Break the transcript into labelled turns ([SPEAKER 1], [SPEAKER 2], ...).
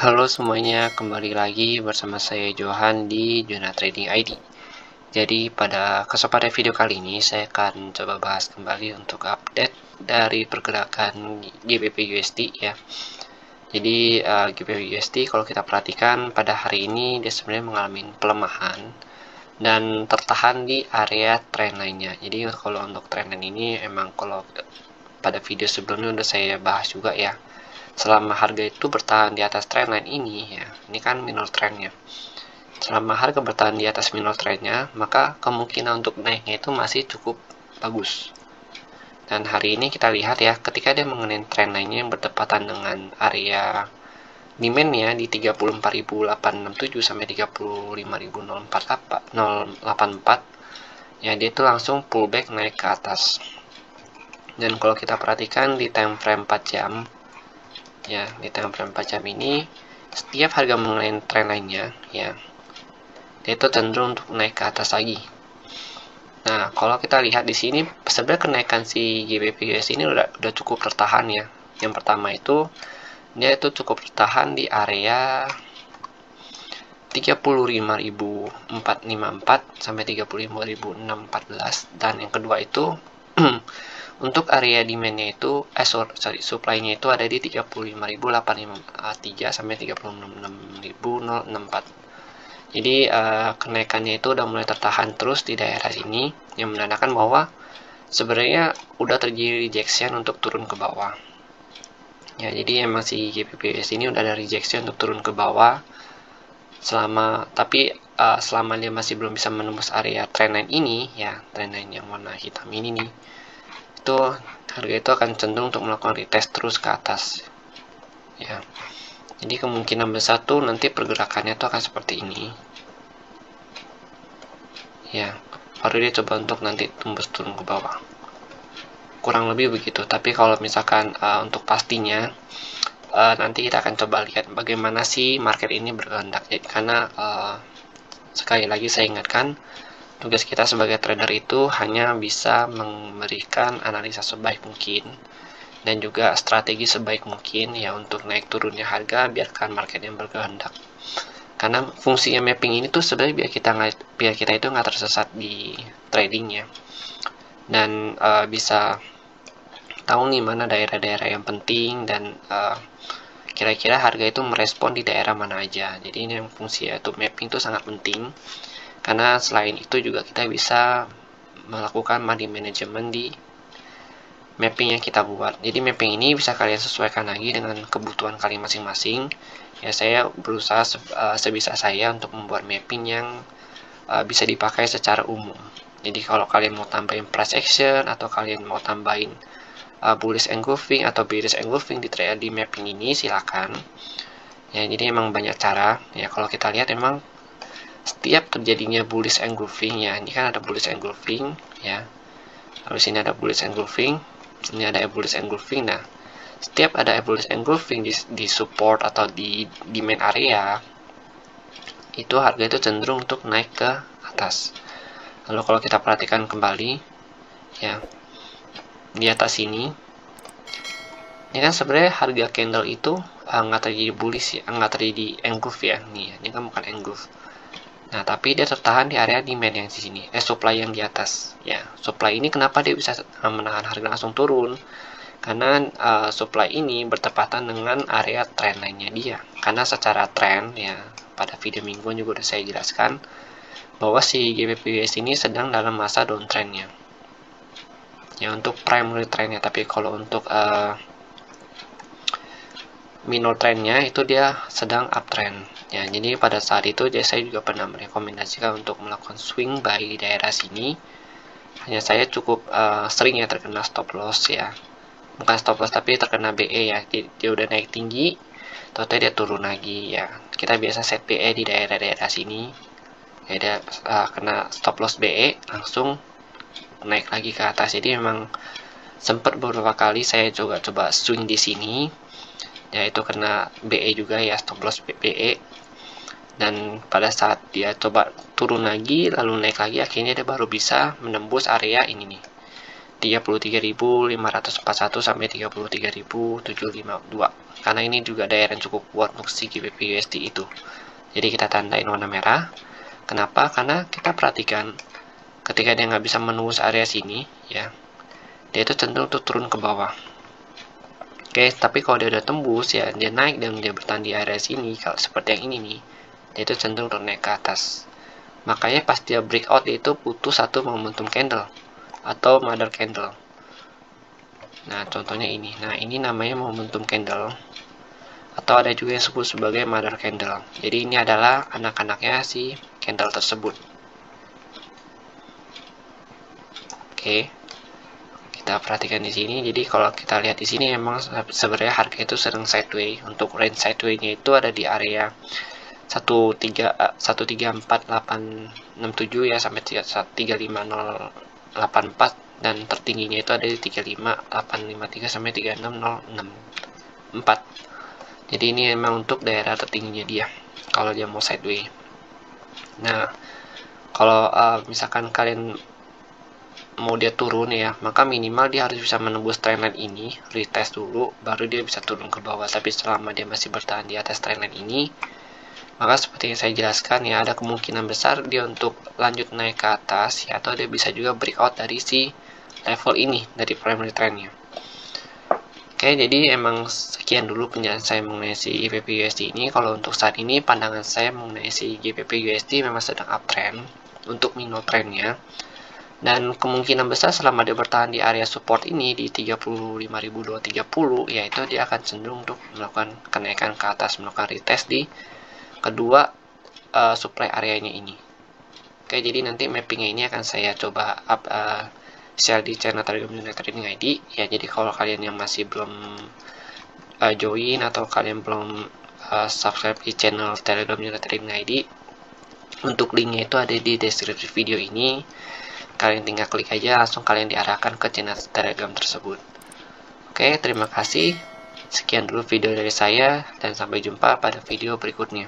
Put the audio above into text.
[SPEAKER 1] Halo semuanya, kembali lagi bersama saya Johan di Juna Trading ID. Jadi pada kesempatan video kali ini saya akan coba bahas kembali untuk update dari pergerakan GBP USD ya. Jadi GBP USD kalau kita perhatikan pada hari ini dia sebenarnya mengalami pelemahan dan tertahan di area trendline-nya. Jadi kalau untuk trendline ini emang kalau pada video sebelumnya udah saya bahas juga ya. Selama harga itu bertahan di atas trendline ini ya, ini kan minor trendnya. Selama harga bertahan di atas minor trendnya, maka kemungkinan untuk naiknya itu masih cukup bagus. Dan hari ini kita lihat ya, ketika dia mengenai trendline yang bertepatan dengan area demand-nya di 34.867 sampai 35.084 ya, dia itu langsung pullback naik ke atas. Dan kalau kita perhatikan di time frame 4 jam ya, di time frame 4 jam ini setiap harga mengenai tren lainnya ya, dia itu cenderung untuk naik ke atas lagi. Nah, kalau kita lihat di sini sebenarnya kenaikan si GBP US ini udah cukup tertahan ya. Yang pertama itu dia itu cukup tertahan di area 35.454 sampai 35.614, dan yang kedua itu untuk area demand-nya itu supply-nya itu ada di 35.853 sampai 36.064. Jadi kenaikannya itu udah mulai tertahan terus di daerah sini, yang menandakan bahwa sebenarnya udah terjadi rejection untuk turun ke bawah. Ya, jadi emang si GBPUS ini udah ada rejection untuk turun ke bawah selama dia masih belum bisa menembus area trendline ini ya, trendline yang warna hitam ini nih, itu harga itu akan cenderung untuk melakukan retest terus ke atas ya. Jadi kemungkinan besar tuh nanti pergerakannya tuh akan seperti ini ya, baru dia coba untuk nanti tembus turun ke bawah, kurang lebih begitu. Tapi kalau misalkan untuk pastinya nanti kita akan coba lihat bagaimana sih market ini berkehendak. Jadi karena sekali lagi saya ingatkan, tugas kita sebagai trader itu hanya bisa memberikan analisa sebaik mungkin dan juga strategi sebaik mungkin ya untuk naik turunnya harga, biarkan market yang berkehendak. Karena fungsinya mapping ini tuh sebenarnya biar kita itu nggak tersesat di tradingnya, dan bisa tahu nih mana daerah-daerah yang penting dan kira-kira harga itu merespon di daerah mana aja. Jadi ini yang fungsi yaitu mapping itu sangat penting, karena selain itu juga kita bisa melakukan money management di mapping yang kita buat. Jadi mapping ini bisa kalian sesuaikan lagi dengan kebutuhan kalian masing-masing ya. Saya berusaha sebisa saya untuk membuat mapping yang bisa dipakai secara umum. Jadi kalau kalian mau tambahin price action atau kalian mau tambahin bullish engulfing atau bearish engulfing di mapping ini, silakan ya. Jadi emang banyak cara ya. Kalau kita lihat emang setiap terjadinya bullish engulfing ya, ini kan ada bullish engulfing ya, lalu sini ada bullish engulfing, ini ada bullish engulfing. Nah, setiap ada bullish engulfing di support atau di demand area, itu harga itu cenderung untuk naik ke atas. Lalu kalau kita perhatikan kembali ya, di atas ini kan sebenarnya harga candle itu nggak terjadi bullish ya, nggak terjadi engulf ya. Nih, ini kan bukan engulf. Nah, tapi dia tertahan di area demand yang di sini, supply yang di atas ya. Supply ini kenapa dia bisa menahan harga langsung turun? Karena supply ini bertepatan dengan area trend lainnya dia. Karena secara trend ya, pada video mingguan juga udah saya jelaskan bahwa si GBPUS ini sedang dalam masa downtrendnya ya, untuk primary trendnya. Tapi kalau untuk minor trendnya itu dia sedang uptrend ya. Jadi pada saat itu saya juga pernah merekomendasikan untuk melakukan swing buy di daerah sini. Hanya saya cukup sering ya terkena stop loss ya, bukan stop loss tapi terkena BE ya. Dia udah naik tinggi, total dia turun lagi ya. Kita biasa set BE di daerah-daerah sini ya, dia kena stop loss BE langsung naik lagi ke atas. Jadi memang sempat beberapa kali saya juga coba swing di sini ya, itu kena BE juga ya, stop loss BE. Dan pada saat dia coba turun lagi lalu naik lagi, akhirnya dia baru bisa menembus area ini nih. 33.541 sampai 33.752, karena ini juga daerah yang cukup kuat untuk si GBP USD itu. Jadi kita tandain warna merah. Kenapa? Karena kita perhatikan ketika dia nggak bisa menembus area sini, ya, dia itu cenderung untuk turun ke bawah. Oke, tapi kalau dia udah tembus, ya, dia naik dan dia bertahan di area sini, kalau seperti yang ini nih, dia itu cenderung untuk naik ke atas. Makanya pas dia breakout, dia itu putus satu momentum candle atau mother candle. Nah, contohnya ini. Nah, ini namanya momentum candle, atau ada juga yang disebut sebagai mother candle. Jadi ini adalah anak-anaknya si candle tersebut. Oke, kita perhatikan di sini. Jadi kalau kita lihat di sini, memang sebenarnya harga itu sering sideways. Untuk range sideways-nya itu ada di area 134.867 ya sampai 35084, dan tertingginya itu ada di 35853 sampai 36064. Jadi ini memang untuk daerah tertingginya dia kalau dia mau sideways. Nah, kalau misalkan kalian mau dia turun, ya, maka minimal dia harus bisa menembus trendline ini, retest dulu, baru dia bisa turun ke bawah. Tapi selama dia masih bertahan di atas trendline ini, maka seperti yang saya jelaskan, ya, ada kemungkinan besar dia untuk lanjut naik ke atas, ya, atau dia bisa juga breakout dari si level ini, dari primary trendnya. Oke, jadi emang sekian dulu penjelasan saya mengenai si GBP USD ini. Kalau untuk saat ini, pandangan saya mengenai si GBP USD memang sedang uptrend untuk mino trendnya. Dan kemungkinan besar selama dia bertahan di area support ini di 35.230, yaitu dia akan cenderung untuk melakukan kenaikan ke atas, melakukan retest di kedua supply areanya ini. Oke, jadi nanti mappingnya ini akan saya coba share di channel Telegram Junior Trading ID. Ya, jadi kalau kalian yang masih belum join atau kalian belum subscribe di channel Telegram Junior Trading ID, untuk linknya itu ada di deskripsi video ini. Kalian tinggal klik aja, langsung kalian diarahkan ke channel Telegram tersebut. Oke, terima kasih. Sekian dulu video dari saya, dan sampai jumpa pada video berikutnya.